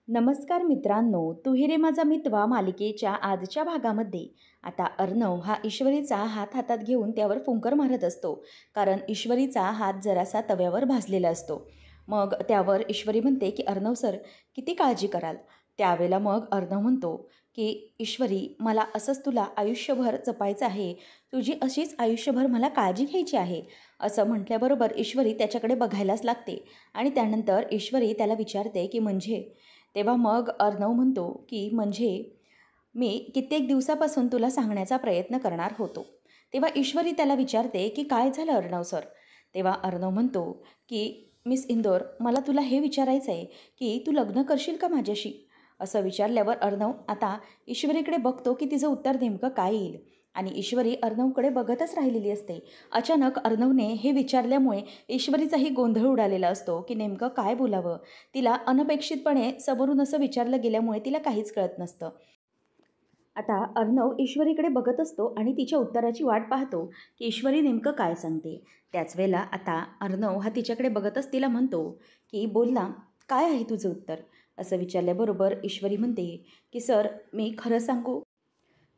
नमस्कार मित्रांनो, तू रे माझा मितवा मालिकेच्या आजच्या भागामध्ये आता अर्णव हा ईश्वरीचा हात हातात घेऊन त्यावर फुंकर मारत असतो. कारण ईश्वरीचा हात जरासा तव्यावर भाजलेला असतो. मग त्यावर ईश्वरी म्हणते की अर्णव सर, किती काळजी कराल. त्यावेळेला मग अर्णव म्हणतो की ईश्वरी, मला असंच तुला आयुष्यभर जपायचं आहे, तुझी अशीच आयुष्यभर मला काळजी घ्यायची आहे. असं म्हटल्याबरोबर ईश्वरी त्याच्याकडे बघायलाच लागते. आणि त्यानंतर ईश्वरी त्याला विचारते की म्हणजे. तेव्हा मग अर्णव म्हणतो की म्हणजे मी कित्येक दिवसापासून तुला सांगण्याचा प्रयत्न करणार होतो. तेव्हा ईश्वरी त्याला विचारते की काय झालं अर्णव सर. तेव्हा अर्णव म्हणतो की मिस इंदोर, मला तुला हे विचारायचं आहे की तू लग्न करशील का माझ्याशी. असं विचारल्यावर अर्णव आता ईश्वरीकडे बघतो की तिचं उत्तर नेमकं काय येईल. आणि ईश्वरी अर्णवकडे बघतच राहिलेली असते. अचानक अर्णवने हे विचारल्यामुळे ईश्वरीचाही गोंधळ उडालेला असतो की नेमकं काय बोलावं. तिला अनपेक्षितपणे समोरून असं विचारलं गेल्यामुळे तिला काहीच कळत नसतं. आता अर्णव ईश्वरीकडे बघत असतो आणि तिच्या उत्तराची वाट पाहतो की ईश्वरी नेमकं काय सांगते. त्याच वेळेला आता अर्णव हा तिच्याकडे बघतच तिला म्हणतो की बोल ना, काय आहे तुझं उत्तर. असं विचारल्याबरोबर ईश्वरी म्हणते की सर, मी खरं सांगू,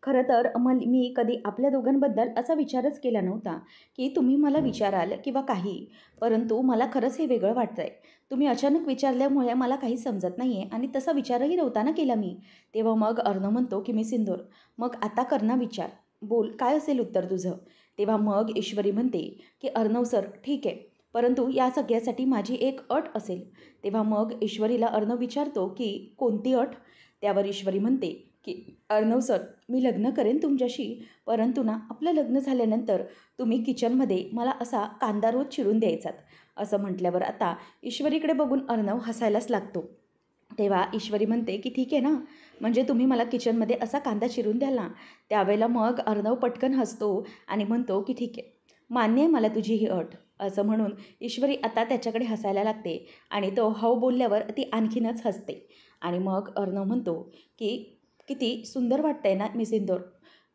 खरं तर मी कधी आपल्या दोघांबद्दल असा विचारच केला नव्हता की तुम्ही मला विचाराल किंवा काही. परंतु मला खरंच हे वेगळं वाटतंय. तुम्ही अचानक विचारल्यामुळे मला काही समजत नाही आहे आणि तसा विचारही नव्हता ना केला मी. तेव्हा मग अर्णव म्हणतो की मी सिंदूर, मग आता कर ना विचार. बोल, काय असेल उत्तर तुझं. तेव्हा मग ईश्वरी म्हणते की अर्णव सर, ठीक आहे, परंतु या सगळ्यासाठी माझी एक अट असेल. तेव्हा मग ईश्वरीला अर्णव विचारतो की कोणती अट. त्यावर ईश्वरी म्हणते की अर्णव सर, मी लग्न करेन तुमच्याशी, परंतु ना आपलं लग्न झाल्यानंतर तुम्ही किचनमध्ये मला असा कांदा रोज चिरून द्यायचात. असं म्हटल्यावर आता ईश्वरीकडे बघून अर्णव हसायलाच लागतो. तेव्हा ईश्वरी म्हणते की ठीक आहे ना, म्हणजे तुम्ही मला किचनमध्ये असा कांदा चिरून द्याल ना. त्यावेळेला मग अर्णव पटकन हसतो आणि म्हणतो की ठीक आहे, मान्य आहे मला तुझी ही अट. असं म्हणून ईश्वरी आता त्याच्याकडे हसायला लागते आणि तो हो बोलल्यावर ती आणखीनच हसते. आणि मग अर्णव म्हणतो की किती सुंदर वाटतंय ना मिस इंदोर.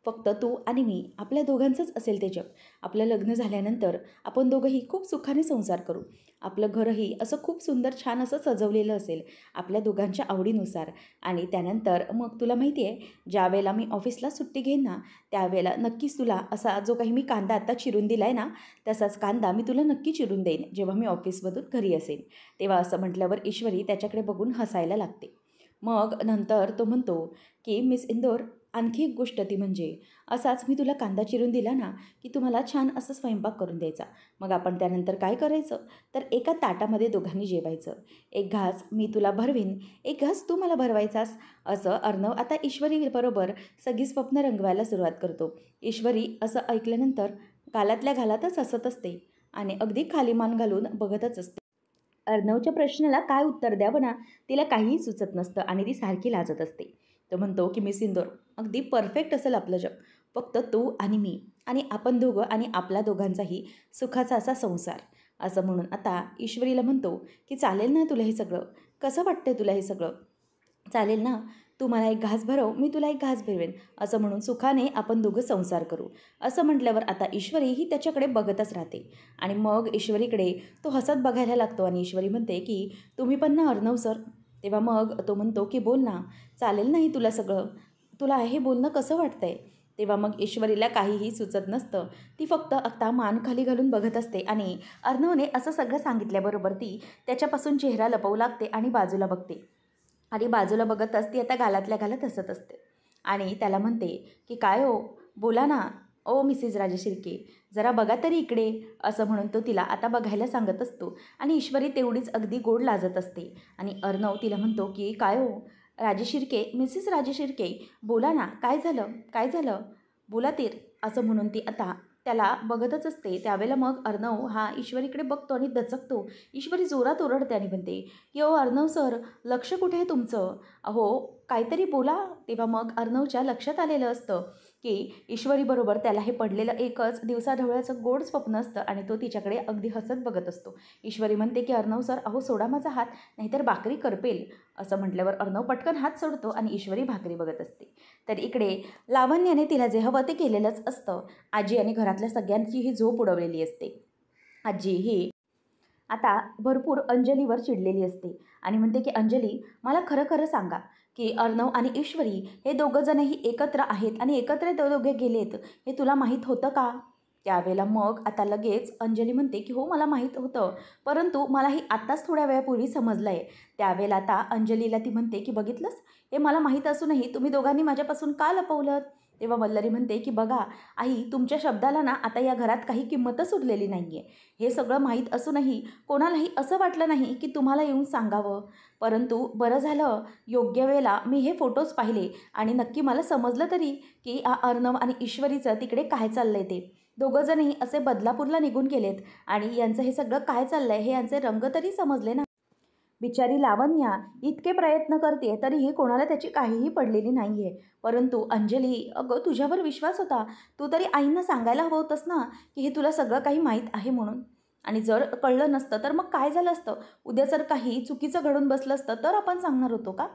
फक्त तू आणि मी, आपल्या दोघांचंच असेल ते जग. आपलं लग्न झाल्यानंतर आपण दोघंही खूप सुखाने संसार करू. आपलं घरही असं खूप सुंदर छान असं सजवलेलं असेल आपल्या दोघांच्या आवडीनुसार. आणि त्यानंतर मग तुला माहिती आहे, ज्यावेळेला मी ऑफिसला सुट्टी घेईन ना, त्यावेळेला नक्कीच तुला असा जो काही मी कांदा आत्ता चिरून दिला आहे ना, तसाच कांदा मी तुला नक्की चिरून देईन जेव्हा मी ऑफिसमधून घरी असेन. तेव्हा असं म्हटल्यावर ईश्वरी त्याच्याकडे बघून हसायला लागते. मग नंतर तो म्हणतो की मिस इंदोर, आणखी एक गोष्ट ती म्हणजे असाच मी तुला कांदा चिरून दिला ना की तू मला छान असं स्वयंपाक करून द्यायचा. मग आपण त्यानंतर काय करायचं, तर एका ताटामध्ये दोघांनी जेवायचं. एक घास मी तुला भरवीन, एक घास तू मला भरवायचास. असं अर्णव आता ईश्वरी बरोबर सगळी स्वप्न रंगवायला सुरुवात करतो. ईश्वरी असं ऐकल्यानंतर गालातल्या घालातच हसत असते आणि अगदी खाली मान घालून बघतच असते. अर्णवच्या प्रश्नाला काय उत्तर द्यावं ना, तिला काहीही सुचत नसतं आणि ती सारखी लाजत असते. तो म्हणतो की मिस इंदोर, अगदी परफेक्ट असेल आपलं जग. फक्त तू आणि मी आणि आपण दोघं आणि आपला दोघांचाही सुखाचा असा संसार. असं म्हणून आता ईश्वरीला म्हणतो की चालेल ना तुला हे सगळं. कसं वाटतंय तुला हे सगळं. चालेल ना, तू मला एक घास भरव, मी तुला एक घास भरवेन. असं म्हणून सुखाने आपण दोघं संसार करू. असं म्हटल्यावर आता ईश्वरी ही त्याच्याकडे बघतच राहते. आणि मग ईश्वरीकडे तो हसत बघायला लागतो आणि ईश्वरी म्हणते की तुम्ही पण ना अर्णव सर. तेव्हा मग तो म्हणतो की बोल ना, चालेल नाही तुला सगळं, तुला हे बोलणं कसं वाटतंय. तेव्हा मग ईश्वरीला काहीही सुचत नसतं. ती फक्त आता मान खाली घालून बघत असते आणि अर्णवने असं सगळं सांगितल्याबरोबर ती त्याच्यापासून चेहरा लपवू लागते आणि बाजूला बघते. आणि बाजूला बघतच ती आता गालातल्या गालात हसत असते. आणि त्याला म्हणते की काय हो, बोला ना. ओ मिसेस राजशिर्के, जरा बघा तरी इकडे. असं म्हणून तो तिला आता बघायला सांगत असतो. आणि ईश्वरी तेवढीच अगदी गोड लाजत असते. आणि अर्णव तिला म्हणतो की काय हो राजशिर्के, मिसेस राजशिर्के, बोला ना, काय झालं, काय झालं, बोला तर. असं म्हणून ती आता त्याला बघतच असते. त्यावेळेला मग अर्णव हा ईश्वरीकडे बघतो आणि दचकतो. ईश्वरी जोरात ओरडते आणि म्हणते की अहो अर्णव सर, लक्ष कुठे आहे तुमचं, अहो काहीतरी बोला. तेव्हा मग अर्णवच्या लक्षात आलेलं असतं की ईश्वरीबरोबर त्याला हे पडलेलं एकच दिवसाढवळ्याचं गोड स्वप्न असतं आणि तो तिच्याकडे अगदी हसत बघत असतो. ईश्वरी म्हणते की अर्णव सर, अहो सोडा माझा हात, नाहीतर भाकरी करपेल. असं म्हटल्यावर अर्णव पटकन हात सोडतो आणि ईश्वरी भाकरी बघत असते. तर इकडे लावण्याने तिला जे हवं ते केलेलंच असतं. आजी आणि घरातल्या सगळ्यांची ही झोप उडवलेली असते. आजी ही आता भरपूर अंजलीवर चिडलेली असते आणि म्हणते की अंजली, मला खरं खरं सांगा की अर्णव आणि ईश्वरी हे दोघंजणही एकत्र आहेत आणि एकत्र ते दोघे गेलेत हे तुला माहीत होतं का? त्यावेळेला मग आता लगेच अंजली म्हणते की हो मला माहीत होतं, परंतु मलाही आत्ताच थोड्या वेळापूर्वी समजलं आहे. त्यावेळेला आता अंजलीला ती म्हणते की बघितलंस, हे मला माहीत असूनही तुम्ही दोघांनी माझ्यापासून का लपवलं? तेव्हा वल्लरी म्हणते की बघा आई, तुमच्या शब्दाला ना आता या घरात काही किंमतच उरलेली नाही आहे. हे सगळं माहीत असूनही कोणालाही असं वाटलं नाही की तुम्हाला येऊन सांगावं. परंतु बरं झालं, योग्य वेळेला मी हे फोटोज पाहिले आणि नक्की मला समजलं तरी की अर्णव आणि ईश्वरीचं तिकडे काय चाललंय ते. दोघंजणही असे बदलापूरला निघून गेलेत आणि यांचं हे सगळं काय चाललंय हे यांचे रंग तरी समजले ना. बिचारी लावण्या इतके प्रयत्न करते तरीही कोणाला त्याची काहीही पडलेली नाही आहे. परंतु अंजली, अगं तुझ्यावर विश्वास होता. तू तरी आईंना सांगायला हवं होतंस ना की हे तुला सगळं काही माहीत आहे म्हणून. आणि जर कळलं नसतं तर मग काय झालं असतं? उद्या जर काही चुकीचं घडून बसलं असतं तर आपण सांगणार होतो का?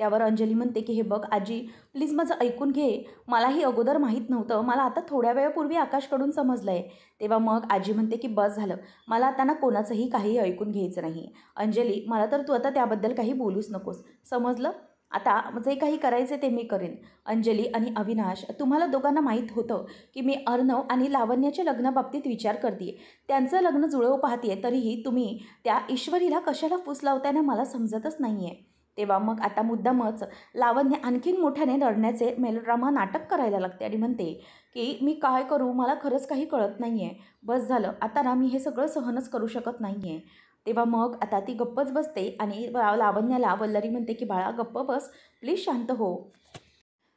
त्यावर अंजली म्हणते की हे बघ आजी, प्लीज माझं ऐकून घे. मलाही अगोदर माहीत नव्हतं. मला आता थोड्या वेळापूर्वी आकाशकडून समजलं आहे. तेव्हा मग आजी म्हणते की बस झालं. मला आता ना कोणाचंही काही ऐकून घ्यायचं नाही. अंजली, मला तर तू आता त्याबद्दल काही बोलूच नकोस. समजलं? आता जे काही करायचे ते मी करेन. अंजली आणि अविनाश, तुम्हाला दोघांना माहीत होतं की मी अर्णव आणि लावण्याच्या लग्नाबाबतीत विचार करते. त्यांचं लग्न जुळवू पाहते तरीही तुम्ही त्या ईश्वरीला कशाला फूस लावताना मला समजतच नाही आहे. तेव्हा मग आता मुद्दामच लावण्य आणखीन मोठ्याने रडण्याचे मेलोड्रामा नाटक करायला लागते आणि म्हणते की मी काय करू, मला खरंच काही कळत नाही आहे. बस झालं, आता ना मी हे सगळं सहनच करू शकत नाही आहे. तेव्हा मग आता ती गप्पच बसते आणि लावण्याला वल्लरी म्हणते की बाळा गप्प बस, प्लीज शांत हो.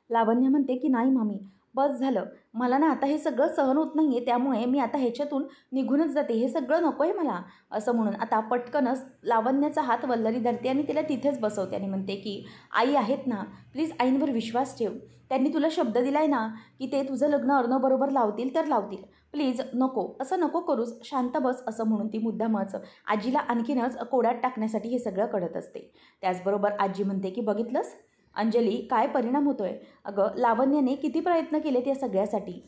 लावण्य म्हणते की नाही मामी, बस झालं. मला ना आता हे सगळं सहन होत नाही आहे, त्यामुळे मी आता ह्याच्यातून निघूनच जाते. हे सगळं नको आहे मला. असं म्हणून आता पटकनच लावण्याचा हात वल्लरी धरते आणि तिला तिथेच बसवते आणि म्हणते की आई आहेत ना, प्लीज आईंवर विश्वास ठेव. त्यांनी तुला शब्द दिला आहे ना की ते तुझं लग्न अर्णवबरोबर लावतील तर लावतील. प्लीज नको, असं नको करूस, शांत बस. असं म्हणून ती मुद्दामच आजीला आणखीनच कोड्यात टाकण्यासाठी हे सगळं करत असते. त्याचबरोबर आजी म्हणते की बघितलंस अंजली, काय परिणाम होतोय? अगं लावण्याने किती प्रयत्न केलेत या सगळ्यासाठी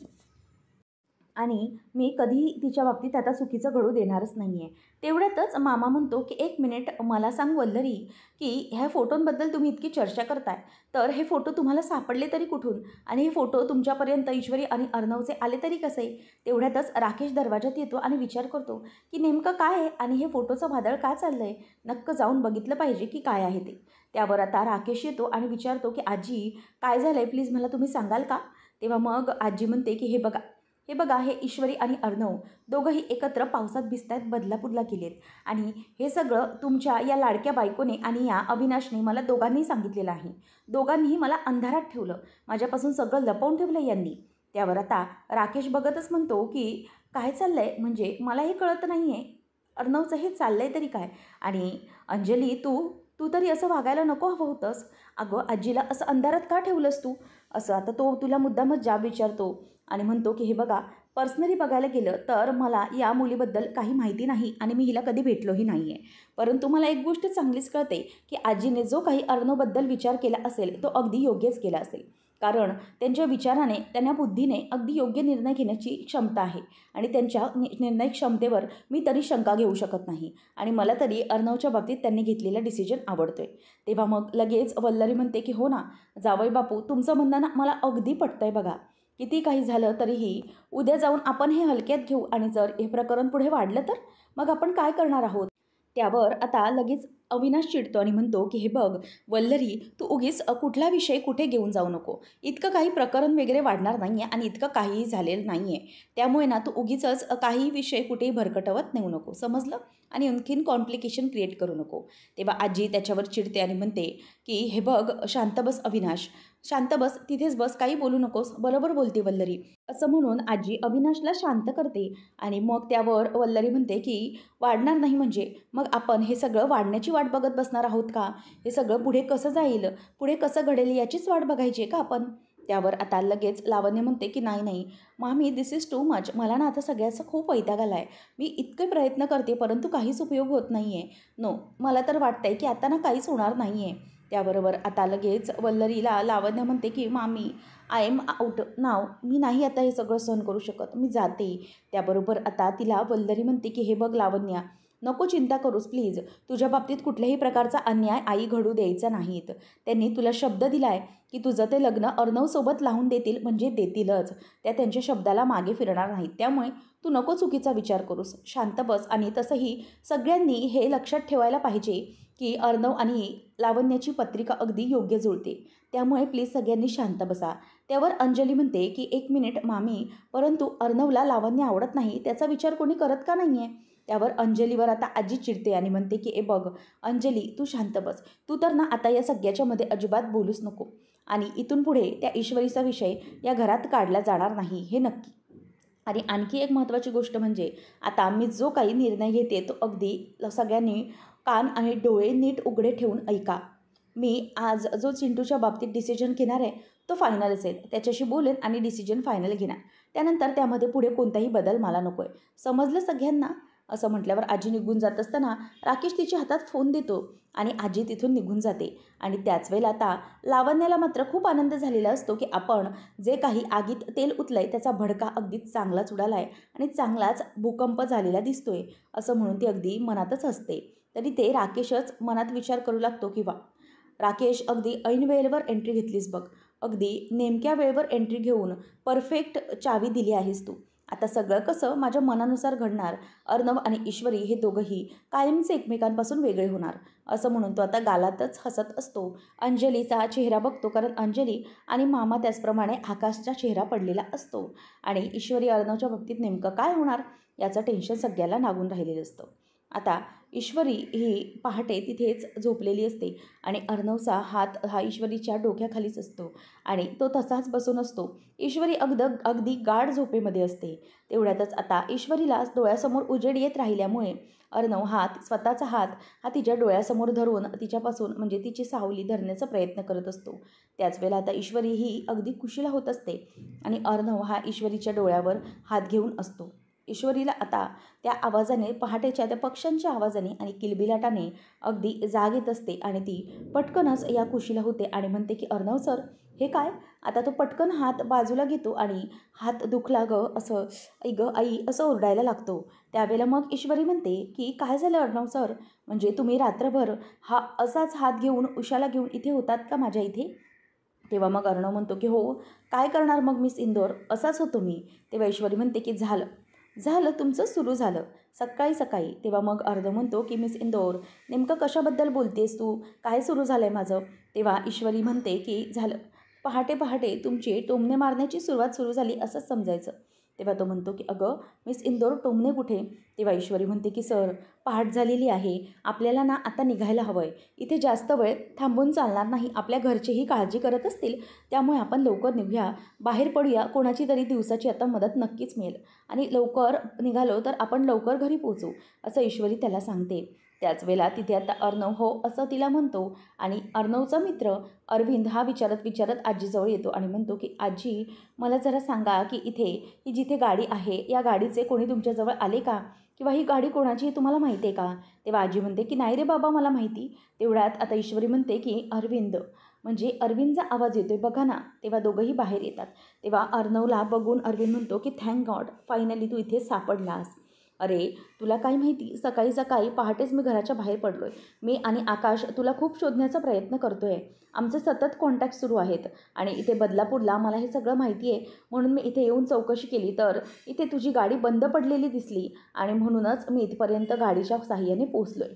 आणि मी कधीही तिच्या बाबतीत आता चुकीचं घडू देणारच नाही आहे. तेवढ्यातच मामा म्हणतो की एक मिनिट, मला सांग वल्लरी, की ह्या फोटोंबद्दल तुम्ही इतकी चर्चा करताय, तर हे फोटो तुम्हाला सापडले तरी कुठून? आणि हे फोटो तुमच्यापर्यंत ईश्वरी आणि अर्णवचे आले तरी कसे? तेवढ्यातच राकेश दरवाजात येतो आणि विचार करतो की नेमकं काय आहे आणि हे फोटोचं वादळ का चाललं आहे? नक्क जाऊन बघितलं पाहिजे की काय आहे ते. त्यावर आता राकेश येतो आणि विचारतो की आजी, काय झालं आहे, प्लीज मला तुम्ही सांगाल का? तेव्हा मग आजी म्हणते की हे बघा, हे ईश्वरी आणि अर्णव दोघंही एकत्र पावसात भिजतायत, बदलापूरला गेलेत. आणि हे सगळं तुमच्या या लाडक्या बायकोने आणि या अविनाशने मला दोघांनी सांगितलेलं आहे. दोघांनीही मला अंधारात ठेवलं, माझ्यापासून सगळं लपवून ठेवलं यांनी. त्यावर आता राकेश बघतच म्हणतो की काय चाललं आहे, म्हणजे मलाही कळत नाही आहे. अर्णवचं हे चाललं आहे तरी काय? आणि अंजली, तू तू तरी असं वागायला नको हवं होतंस. अगं आजीला असं अंधारात का ठेवलंस तू? असं आता तो तुला मुद्दामच जाब विचारतो आणि म्हणतो की हे बघा, पर्सनली बघायला गेलं तर मला या मुलीबद्दल काही माहिती नाही आणि मी हिला कधी भेटलोही नाही आहे. परंतु मला एक गोष्ट चांगलीच कळते की आजीने जो काही अर्णवबद्दल विचार केला असेल तो अगदी योग्यच केला असेल. कारण त्यांच्या विचाराने, त्यांच्या बुद्धीने अगदी योग्य निर्णय घेण्याची क्षमता आहे आणि त्यांच्या निर्णय क्षमतेवर मी तरी शंका घेऊ शकत नाही. आणि मला तरी अर्णवच्या बाबतीत त्यांनी घेतलेला डिसिजन आवडतोय. तेव्हा मग लगेच वल्लरी म्हणते की हो ना जावई बापू, तुमचं म्हणणं ना मला अगदी पटतंय बघा. किती काही झालं तरीही उद्या जाऊन आपण हे हलक्यात घेऊ आणि जर हे प्रकरण पुढे वाढलं तर मग आपण काय करणार आहोत? त्यावर आता लगेच अविनाश चिडतो आणि म्हणतो की हे बघ वल्लरी, तू उगीच कुठला विषय कुठे घेऊन जाऊ नको. इतकं काही प्रकरण वगैरे वाढणार नाही आहे आणि इतकं काहीही झालेलं नाही आहे. त्यामुळे ना तू उगीचच काही विषय कुठेही भरकटवत नेऊ नको, समजलं? आणि आणखीन कॉम्प्लिकेशन क्रिएट करू नको. तेव्हा आजी त्याच्यावर चिडते आणि म्हणते की हे बघ शांत बस अविनाश, शांत बस, तिथेच बस, काही बोलू नकोस. बरोबर बोलते वल्लरी. असं म्हणून आजी अविनाशला शांत करते आणि मग त्यावर वल्लरी म्हणते की वाढणार नाही म्हणजे मग आपण हे सगळं वाढण्याची वाट बघत बसणार आहोत का? हे सगळं पुढे कसं जाईल, पुढे कसं घडेल याचीच वाट बघायची आहे का आपण? त्यावर आता लगेच लावण्य म्हणते की नाही नाही मामी, दिस इज टू मच. मला ना आता सगळ्याचा खूप वैताग आला आहे. मी इतके प्रयत्न करते परंतु काहीच उपयोग होत नाही आहे. नो, मला तर वाटतंय की आता ना काहीच होणार नाही आहे. त्याबरोबर आता लगेच वल्लरीला लावण्य म्हणते की मामी, आय एम आउट नाव, मी नाही आता हे सगळं सहन करू शकत, मी जाते. त्याबरोबर आता तिला वल्लरी म्हणते की हे बघ लावण्या, नको चिंता करूस प्लीज. तुझ्या बाबतीत कुठल्याही प्रकारचा अन्याय आई घडू द्यायचा नाहीत. त्यांनी तुला शब्द दिलाय की तुझं ते लग्न अर्णवसोबत लावून देतील म्हणजे देतीलच. त्या त्यांच्या शब्दाला मागे फिरणार नाहीत. त्यामुळे तू नको चुकीचा विचार करूस. शांत बस. आणि तसंही सगळ्यांनी हे लक्षात ठेवायला पाहिजे की अर्णव आणि लावण्याची पत्रिका अगदी योग्य जुळते. त्यामुळे प्लीज सगळ्यांनी शांत बसा. त्यावर अंजली म्हणते की 1 मिनिट मामी, परंतु अर्णवला लावण्य आवडत नाही त्याचा विचार कोणी करत का नाही आहे? त्यावर अंजलीवर आता आजी चिडते आणि म्हणते की बघ अंजली, तू शांत बस. तू तर ना आता या सगळ्याच्या मध्ये अजिबात बोलूच नको. आणि इथून पुढे त्या ईश्वरीचा विषय या घरात काढला जाणार नाही हे नक्की. आणि आणखी एक महत्त्वाची गोष्ट म्हणजे आता मी जो काही निर्णय घेते तो अगदी सगळ्यांनी कान आणि डोळे नीट उघडे ठेवून ऐका. मी आज जो चिंटूच्या बाबतीत डिसिजन घेणार आहे तो फायनल असेल. त्याच्याशी बोलेन आणि डिसिजन फायनल घेणार. त्यानंतर त्यामध्ये पुढे कोणताही बदल मला नको आहे. समजलं सगळ्यांना? असं म्हटल्यावर आजी निघून जात असताना राकेश तिच्या हातात फोन देतो आणि आजी तिथून निघून जाते. आणि त्याच वेळेला आता लावण्याला मात्र खूप आनंद झालेला असतो की आपण जे काही आगीत तेल उतलंय त्याचा भडका अगदीच चांगलाच उडाला आहे आणि चांगलाच भूकंप झालेला दिसतोय असं म्हणून ती अगदी मनातच असते. तरी ते राकेशच मनात विचार करू लागतो की वा राकेश, अगदी ऐन वेळेवर एंट्री घेतलीस बघ. अगदी नेमक्या वेळेवर एंट्री घेऊन परफेक्ट चावी दिली आहेस तू. आता सगळं कसं माझ्या मनानुसार घडणार. अर्णव आणि ईश्वरी हे दोघंही कायमचे एकमेकांपासून वेगळे होणार असं म्हणून तो आता गालातच हसत असतो. अंजलीचा चेहरा बघतो कारण अंजली आणि मामा त्याचप्रमाणे आकाशचा चेहरा पडलेला असतो. आणि ईश्वरी अर्णवच्या बाबतीत नेमकं काय होणार याचं टेन्शन सगळ्याला लागून राहिलेलं असतं. आता ईश्वरी ही पहाटे तिथेच झोपलेली असते आणि अर्णवचा हात हा ईश्वरीच्या डोक्याखालीच असतो आणि तो तसाच बसून असतो. ईश्वरी अगदी गाढ झोपेमध्ये असते. तेवढ्यातच आता ईश्वरीला डोळ्यासमोर उजेड येत राहिल्यामुळे अर्णव स्वतःचा हात हा तिच्या डोळ्यासमोर धरून तिच्यापासून म्हणजे तिची सावली धरण्याचा प्रयत्न करत असतो. त्याच वेळेला आता ईश्वरी ही अगदी कुशीला होत असते आणि अर्णव हा ईश्वरीच्या डोळ्यावर हात घेऊन असतो. ईश्वरीला आता त्या आवाजाने, पहाटेच्या त्या पक्ष्यांच्या आवाजाने आणि किलबिलाटाने अगदी जाग येत असते आणि ती पटकनच या कुशीला होते आणि म्हणते की अर्णव सर, हे काय? आता तो पटकन हात बाजूला घेतो आणि हात दुखला ग असं, आई ग आई असं ओरडायला लागतो. त्यावेळेला मग ईश्वरी म्हणते की काय झालं अर्णव सर, म्हणजे तुम्ही रात्रभर हा असाच हात घेऊन उशाला घेऊन इथे होतात का माझ्या इथे? तेव्हा मग अर्णव म्हणतो की हो, काय करणार मग मिस इंदोर, असाच होतो मी. तेव्हा ईश्वरी म्हणते की झालं झालं तुमचं सुरू झालं सकाळी सकाळी. तेव्हा मग अर्णव म्हणतो की मिस इंदोर, नेमकं कशाबद्दल बोलतेस तू, काय सुरू झालं आहे माझं? तेव्हा ईश्वरी म्हणते की झालं, पहाटे पहाटे तुमची टोमणे मारण्याची सुरुवात सुरू झाली असंच समजायचं. तेव्हा तो म्हणतो की अगं मिस इंदोर, टोमणे कुठे? तेव्हा ईश्वरी म्हणते की सर, पहाट झालेली आहे, आपल्याला ना आता निघायला हवं आहे. इथे जास्त वेळ थांबून चालणार नाही. आपल्या घरचेही काळजी करत असतील, त्यामुळे आपण लवकर निघूया, बाहेर पडूया. कोणाची तरी दिवसाची आता मदत नक्कीच मिळेल आणि लवकर निघालो तर आपण लवकर घरी पोहोचू असं ईश्वरी त्याला सांगते. त्याच वेळेला तिथे आता अर्णव हो असं तिला म्हणतो आणि अर्णवचा मित्र अरविंद हा विचारत विचारत आजीजवळ येतो आणि म्हणतो की आजी, मला जरा सांगा की इथे ही जिथे गाडी आहे या गाडीचे कोणी तुमच्याजवळ आले का, किंवा ही गाडी कोणाची हे तुम्हाला माहिती आहे का? तेव्हा आजी म्हणते की नाही रे बाबा, मला माहिती. तेवढ्यात आता ईश्वरी म्हणते की अरविंद, म्हणजे अरविंदचा आवाज येतोय बघा ना. तेव्हा दोघंही बाहेर येतात. तेव्हा अर्णवला बघून अरविंद म्हणतो की थँक गॉड, फायनली तू इथे सापडलास. अरे तुला काय माहिती, सकाळी सकाळी पहाटेच मी घराच्या बाहेर पडलो आहे. मी आणि आकाश तुला खूप शोधण्याचा प्रयत्न करतो आहे. आमचे सतत कॉन्टॅक्ट सुरू आहेत आणि इथे बदलापूरला मला हे सगळं माहिती आहे. म्हणून मी इथे येऊन चौकशी केली तर इथे तुझी गाडी बंद पडलेली दिसली आणि म्हणूनच मी इथपर्यंत गाडीच्या साहाय्याने पोचलो आहे.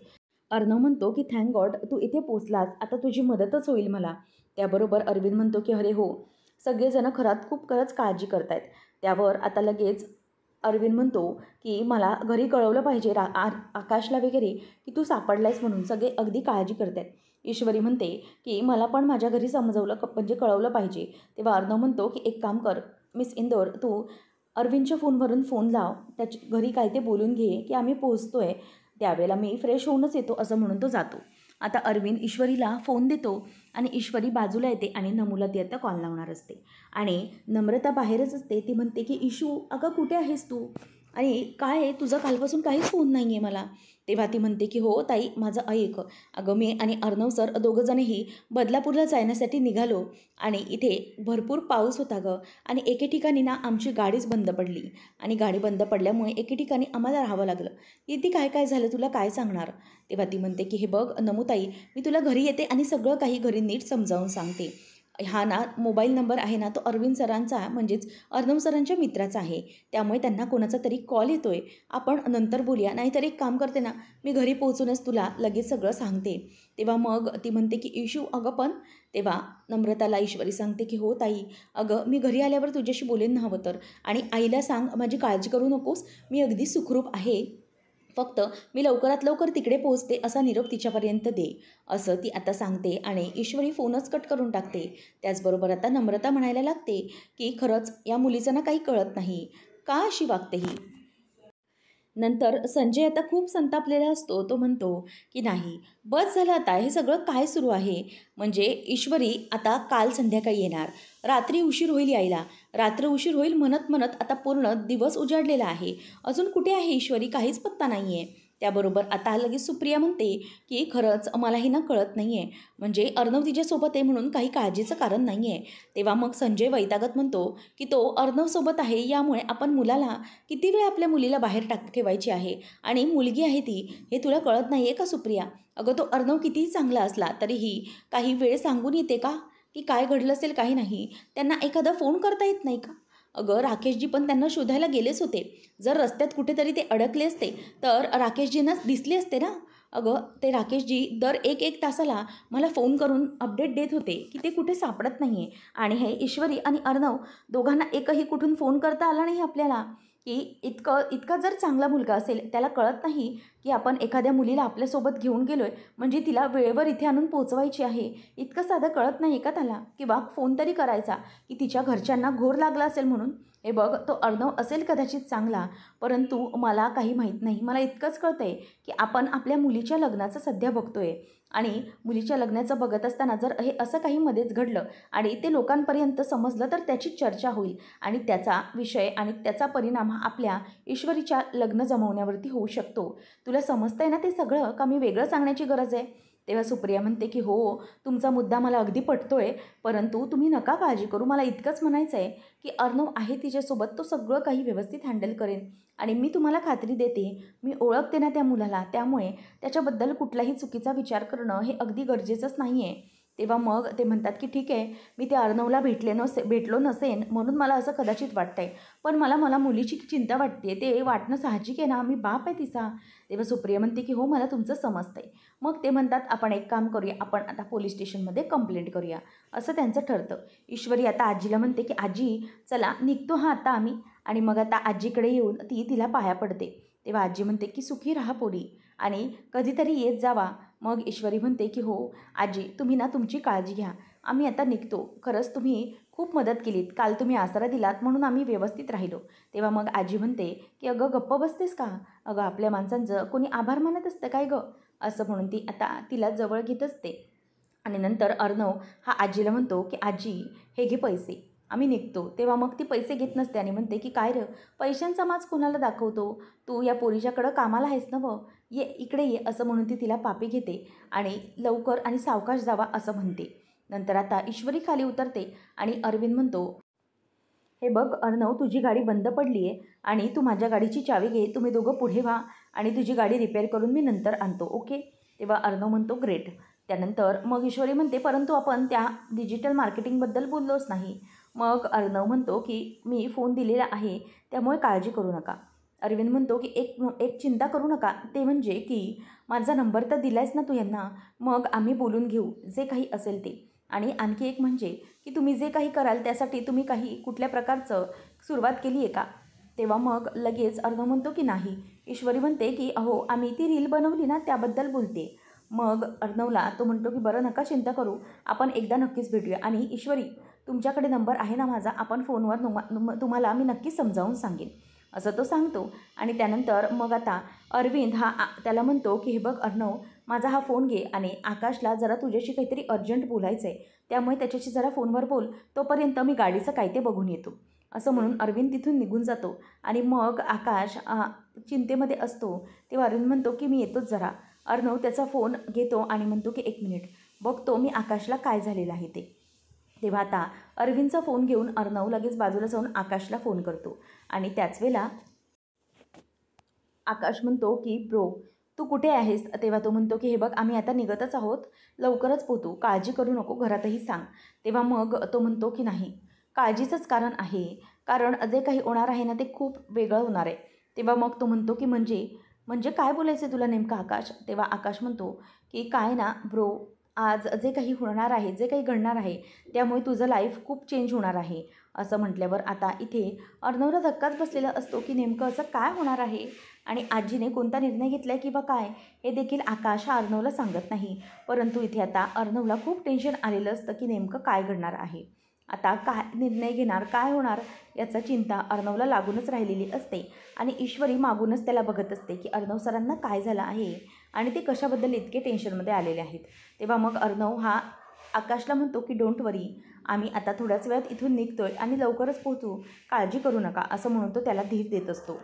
अर्णव म्हणतो की थँक गॉड तू इथे पोचलास, आता तुझी मदतच होईल मला. त्याबरोबर अरविंद म्हणतो की अरे हो, सगळेजण खरंच काळजी करतायत. त्यावर आता लगेच अरविंद म्हणतो की मला घरी कळवलं पाहिजे आकाशला वगैरे की तू सापडलायस म्हणून, सगळे अगदी काळजी करतात. ईश्वरी म्हणते की मला पण माझ्या घरी म्हणजे कळवलं पाहिजे. तेव्हा अर्णव म्हणतो की एक काम कर मिस इंदोर, तू अरविंदच्या फोनवरून फोन लाव, त्याच्या घरी काय ते बोलून घे की आम्ही पोहोचतो आहे, त्यावेळेला मी फ्रेश होऊनच येतो असं म्हणून तो जातो. आता अरविंद ईश्वरीला फोन देतो आणि ईश्वरी बाजूला येते आणि नमूला ती आता कॉल लावणार असते आणि नम्रता बाहेरच असते. ती म्हणते की इशू, अगं कुठे आहेस तू, आणि काय आहे तुझं, कालपासून काहीच फोन नाही आहे मला. तेव्हा ती म्हणते की हो ताई, माझं ऐक. अगं मी आणि अर्णव सर दोघंजणही बदलापूरला जाण्यासाठी निघालो आणि इथे भरपूर पाऊस होता गं आणि एके ठिकाणी ना आमची गाडीच बंद पडली आणि गाडी बंद पडल्यामुळे एके ठिकाणी आम्हाला राहावं लागलं. किती काय काय झालं तुला काय सांगणार. तेव्हा ती म्हणते की हे बघ नमुताई, मी तुला घरी येते आणि सगळं काही घरी नीट समजावून सांगते. हा ना मोबाईल नंबर आहे ना तो अरविंद सरांचा म्हणजेच अर्णव सरांच्या मित्राचा आहे. त्यामुळे त्यांना कोणाचा तरी कॉल येतोय. आपण नंतर बोलूया. नाहीतर एक काम करते ना, मी घरी पोहोचूनच तुला लगेच सगळं सांगते. तेव्हा मग ती म्हणते की इशू अगं पण तेव्हा नम्रताला ईश्वरी सांगते की हो ताई, अगं मी घरी आल्यावर तुझ्याशी बोलेन ना हवं तर. आणि आईला सांग माझी काळजी करू नकोस. मी अगदी सुखरूप आहे. फक्त मी लवकरात लवकर तिकडे पोहोचते असा निरोप तिच्यापर्यंत दे, असं ती आता सांगते आणि ईश्वरी फोनच कट करून टाकते. त्याचबरोबर आता नम्रता म्हणायला लागते की खरंच या मुलीचं ना काही कळत नाही. का अशी वागते ही? नंतर संजय आता खूप संतापलेला असतो. तो म्हणतो की नाही, बस झालं आता, हे सगळं काय सुरू आहे. म्हणजे ईश्वरी आता काल संध्याकाळी येणार, रात्री उशीर होईल यायला, रात्र उशीर होईल म्हणत म्हणत आता पूर्ण दिवस उजाडलेला आहे. अजून कुठे आहे ईश्वरी, काहीच पत्ता नाही आहे. त्याबरोबर आता लगेच सुप्रिया म्हणते की खरंच मलाही ना कळत नाही आहे. म्हणजे अर्णव तिच्यासोबत आहे म्हणून काही काळजीचं कारण नाही आहे. तेव्हा मग संजय वैतागत म्हणतो की तो अर्णवसोबत आहे, यामुळे आपण मुलाला किती वेळ आपल्या मुलीला बाहेर ठेवायची आहे आणि मुलगी आहे ती, हे तुला कळत नाही आहे का सुप्रिया? अगं तो अर्णव कितीही चांगला असला तरीही काही वेळ सांगून येते का की काय घडलं असेल काही नाही. त्यांना एखादा फोन करता येत नाही का? अगं राकेशजी पण त्यांना शोधायला गेलेच होते. जर रस्त्यात कुठेतरी ते अडकले असते तर राकेशजींना दिसले असते ना. अगं ते राकेशजी दर एक एक तासाला मला फोन करून अपडेट देत होते की ते कुठे सापडत नाही आहे. आणि हे ईश्वरी आणि अर्णव दोघांना एकही कुठून फोन करता आला नाही आपल्याला. की इतका जर चांगला मुलगा असेल, त्याला कळत नाही की आपण एखाद्या मुलीला आपल्यासोबत घेऊन गेलो आहे म्हणजे तिला वेळेवर इथे आणून पोचवायची आहे. इतकं साधं कळत नाही का त्याला? किंवा फोन तरी करायचा की तिच्या घरच्यांना घोर लागला असेल म्हणून. हे बघ, तो अर्णव असेल कदाचित चांगला, परंतु मला काही माहीत नाही. मला इतकंच कळतं आहे की आपण आपल्या मुलीच्या लग्नाचं सध्या बघतो आहे आणि मुलीच्या लग्नाचं बघत असताना जर हे असं काही मध्येच घडलं आणि ते लोकांपर्यंत समजलं तर त्याची चर्चा होईल आणि त्याचा विषय आणि त्याचा परिणाम हा आपल्या ईश्वरीच्या लग्न जमवण्यावरती होऊ शकतो. तुला समजतं आहे ना ते सगळं, का मी वेगळं सांगण्याची गरज आहे? तेव्हा सुप्रिया म्हणते की हो, तुमचा मुद्दा मला अगदी पटतोय, परंतु तुम्ही नका काळजी करू. मला इतकंच म्हणायचं आहे की अर्णव आहे तिच्यासोबत, तो सगळं काही व्यवस्थित हँडल करेन आणि मी तुम्हाला खात्री देते, मी ओळखते ना त्या मुलाला, त्यामुळे त्याच्याबद्दल कुठलाही चुकीचा विचार करणं हे अगदी गरजेचंच नाही आहे. तेव्हा मग ते म्हणतात की ठीक आहे, मी त्या अर्णवला भेटलो नसेन म्हणून मला असं कदाचित वाटतं आहे, पण मला मला मुलीची चिंता वाटते, ते वाटणं साहजिक आहे ना, मी बाप आहे तिचा. तेव्हा सुप्रिया म्हणते की हो, मला तुमचं समजतं आहे. मग ते म्हणतात आपण एक काम करूया, आपण आता पोलीस स्टेशनमध्ये कंप्लेंट करूया, असं त्यांचं ठरतं. ईश्वरी आता आजीला म्हणते की आजी चला निघतो हा आता आम्ही. आणि मग आता आजीकडे येऊन ती तिला पाया पडते. तेव्हा आजी म्हणते की सुखी राहा पोरी आणि कधीतरी येत जावा. मग ईश्वरी म्हणते की हो आजी, तुम्ही ना तुमची काळजी घ्या, आम्ही आता निघतो. खरंच तुम्ही खूप मदत केलीत, काल तुम्ही आसरा दिलात म्हणून आम्ही व्यवस्थित राहिलो. तेव्हा मग आजी म्हणते की अगं गप्प बसतेस का? अगं आपल्या माणसांचं कोणी आभार मानत असतं काय गं? असं म्हणून ती आता तिला जवळ घेत असते. आणि नंतर अर्णव हा आजीला म्हणतो की आजी, हे घे पैसे, आम्ही निघतो. तेव्हा मग ती पैसे घेत नसते आणि म्हणते की काय रं, पैशांचा माज कोणाला दाखवतो? तू या पोरीच्याकडं कामाला आहेस ना व, ये इकडे ये, असं म्हणून ती तिला पापी घेते आणि लवकर आणि सावकाश जावा असं म्हणते. नंतर आता ईश्वरी खाली उतरते आणि अरविंद म्हणतो, हे बघ अर्णव, तुझी गाडी बंद पडली आहे आणि तू माझ्या गाडीची चावी घे, तुम्ही दोघं पुढे व्हा आणि तुझी गाडी रिपेअर करून मी नंतर आणतो, ओके? तेव्हा अर्णव म्हणतो ग्रेट. त्यानंतर मग ईश्वरी म्हणते परंतु आपण त्या डिजिटल मार्केटिंगबद्दल बोललोच नाही. मग अर्णव म्हणतो की मी फोन दिलेला आहे, त्यामुळे काळजी करू नका. अरविंद म्हणतो की एक चिंता करू नका, ते म्हणजे की माझा नंबर तर दिलायस ना तू यांना, मग आम्ही बोलून घेऊ जे काही असेल ते. आणि आणखी एक म्हणजे की तुम्ही जे काही कराल त्यासाठी तुम्ही काही कुठल्या प्रकारचं सुरुवात केली आहे का? तेव्हा मग लगेच अर्णव म्हणतो की नाही. ईश्वरी म्हणते की अहो, आम्ही ती रील बनवली ना त्याबद्दल बोलते. मग अर्णवला तो म्हणतो की बरं नका चिंता करू, आपण एकदा नक्कीच भेटूया. आणि ईश्वरी, तुमच्याकडे नंबर आहे ना माझा, आपण फोनवर तुम्हाला मी नक्कीच समजावून सांगेन, असं तो सांगतो. आणि त्यानंतर मग आता अरविंद हा त्याला म्हणतो की हे बघ अर्णव, माझा हा फोन घे आणि आकाशला जरा तुझ्याशी काहीतरी अर्जंट बोलायचं आहे, त्यामुळे त्याच्याशी जरा फोनवर बोल, तोपर्यंत मी गाडीचं काय ते बघून येतो. असं म्हणून अरविंद तिथून निघून जातो आणि मग आकाश चिंतेमध्ये असतो तेव्हा अरविंद म्हणतो की मी येतोच जरा. अर्णव त्याचा फोन घेतो आणि म्हणतो की 1 मिनिट बघतो मी आकाशला काय झालेलं आहे ते. तेव्हा आता अरविंदचा फोन घेऊन अर्णव लगेच बाजूला जाऊन आकाशला फोन करतो आणि त्याच वेळेला आकाश म्हणतो की ब्रो तू कुठे आहेस. तेव्हा तो म्हणतो की हे बघ आम्ही आता निघतच आहोत, लवकरच पोहतू, काळजी करू नको, घरातही सांग. तेव्हा मग तो म्हणतो की नाही, काळजीचंच कारण आहे, कारण जे काही होणार आहे ना ते खूप वेगळं होणार आहे. तेव्हा मग तो म्हणतो की म्हणजे म्हणजे काय बोलायचं आहे तुला नेमकं आकाश. तेव्हा आकाश म्हणतो की काय ना ब्रो, आज जे काही होणार आहे, जे काही घडणार आहे त्यामुळे तुझं लाईफ खूप चेंज होणार आहे. असं म्हटल्यावर आता इथे अर्णवला धक्काच बसलेला असतो की नेमकं असं काय होणार आहे आणि आजीने कोणता निर्णय घेतला आहे किंवा काय हे देखील आकाश हा अर्णवला सांगत नाही. परंतु इथे आता अर्णवला खूप टेन्शन आलेलं असतं की नेमकं काय घडणार आहे, आता काय निर्णय घेणार, काय होणार याचा चिंता अर्णवला लागूनच राहिलेली असते. आणि ईश्वरी मागूनच त्याला बघत असते की अर्णव सरांना काय झालं आहे आणि ते कशाबद्दल इतके टेन्शनमध्ये आलेले आहेत. तेव्हा मग अर्णव हा आकाशला म्हणतो की डोंट वरी, आम्ही आता थोड्याच वेळात इथून निघतोय आणि लवकरच पोहोचू, काळजी करू नका, असं म्हणून तो त्याला धीर देत असतो.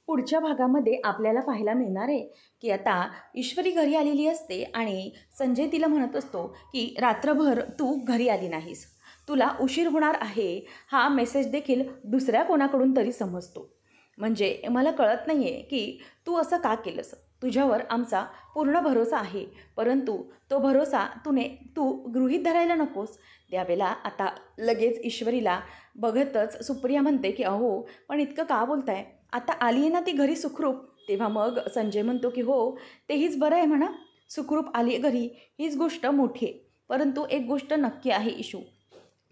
पुढच्या भागामध्ये आपल्याला पाहायला मिळणार आहे की आता ईश्वरी घरी आलेली असते आणि संजय तिला म्हणत असतो की रात्रभर तू घरी आली नाहीस, तुला उशीर होणार आहे हा मेसेज देखील दुसऱ्या कोणाकडून तरी समजतो. म्हणजे मला कळत नाही आहे की तू असं का केलंस, तुझ्यावर आमचा पूर्ण भरोसा आहे, परंतु तो भरोसा तू गृहीत धरायला नकोस. त्यावेळेला आता लगेच ईश्वरीला बघतच सुप्रिया म्हणते की अहो पण इतकं का बोलताय, आता आली आहे ना ती घरी सुखरूप. तेव्हा मग संजय म्हणतो की हो तेहीच बरं आहे म्हणा, सुखरूप आली आहे घरी हीच गोष्ट मोठी आहे, परंतु एक गोष्ट नक्की आहे इशू,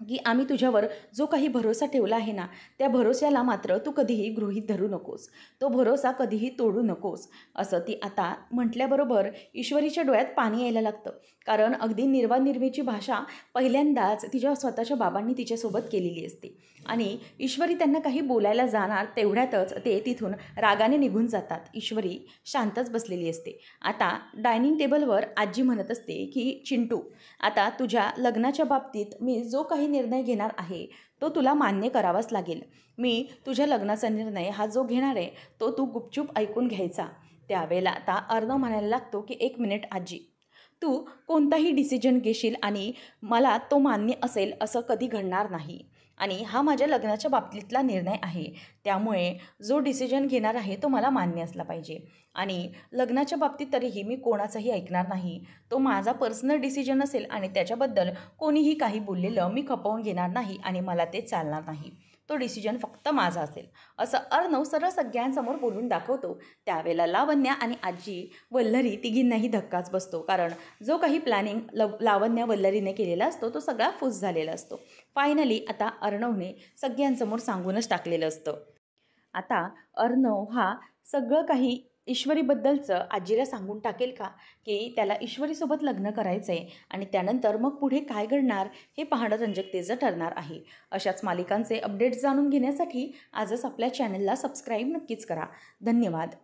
की आम्ही तुझ्यावर जो काही भरोसा ठेवला आहे ना त्या भरोश्याला मात्र तू कधीही गृहीत धरू नकोस, तो भरोसा कधीही तोडू नकोस. असं ती आता म्हटल्याबरोबर ईश्वरीच्या डोळ्यात पाणी यायला लागतं, कारण अगदी निर्वानिर्वेची भाषा पहिल्यांदाच तिच्या स्वतःच्या बाबांनी तिच्यासोबत केलेली असते. आणि ईश्वरी त्यांना काही बोलायला जाणार तेवढ्यातच ते तिथून रागाने निघून जातात. ईश्वरी शांतच बसलेली असते. आता डायनिंग टेबलवर आजी म्हणत असते की चिंटू, आता तुझ्या लग्नाच्या बाबतीत मी जो काही निर्णय घेणार आहे तो तुला मान्य करावाच लागेल. मी तुझ्या लग्नाचा निर्णय हा जो घेणार आहे तो तू गुपचूप ऐकून घ्यायचा. त्यावेळेला आता अर्णव म्हणायला लागतो की 1 मिनिट आजी, तू कोणताही डिसिजन घेशील आणि मला तो मान्य असेल असं कधी घडणार नाही, आणि हा माझ्या लग्नाच्या बाबतीतला निर्णय आहे, त्यामुळे जो डिसिजन घेणार आहे तो मला मान्य असला पाहिजे. आणि लग्नाच्या बाबतीत तरीही मी कोणाचाही ऐकणार नाही, तो माझा पर्सनल डिसिजन असेल आणि त्याच्याबद्दल कोणीही काही बोललेलं मी खपवून घेणार नाही आणि मला ते चालणार नाही, तो डिसिजन फक्त माझा असेल, असं अर्णव सरळ सगळ्यांसमोर बोलून दाखवतो. त्यावेळेला लावण्या आणि आजी वल्लरी तिघींनाही धक्काच बसतो, कारण जो काही प्लॅनिंग लावण्या वल्लरीने केलेला असतो तो सगळा फूस झालेला असतो. फायनली आता अर्णवने सगळ्यांसमोर सांगूनच टाकलेलं असतं. आता अर्णव हा सगळं काही ईश्वरीबद्दलचं आजीला सांगून टाकेल का, की त्याला ईश्वरीसोबत लग्न करायचं आहे आणि त्यानंतर मग पुढे काय घडणार हे पाहणं रंजकतेचं ठरणार आहे. अशाच मालिकांचे अपडेट्स जाणून घेण्यासाठी आजच आपल्या चॅनलला सबस्क्राईब नक्कीच करा. धन्यवाद.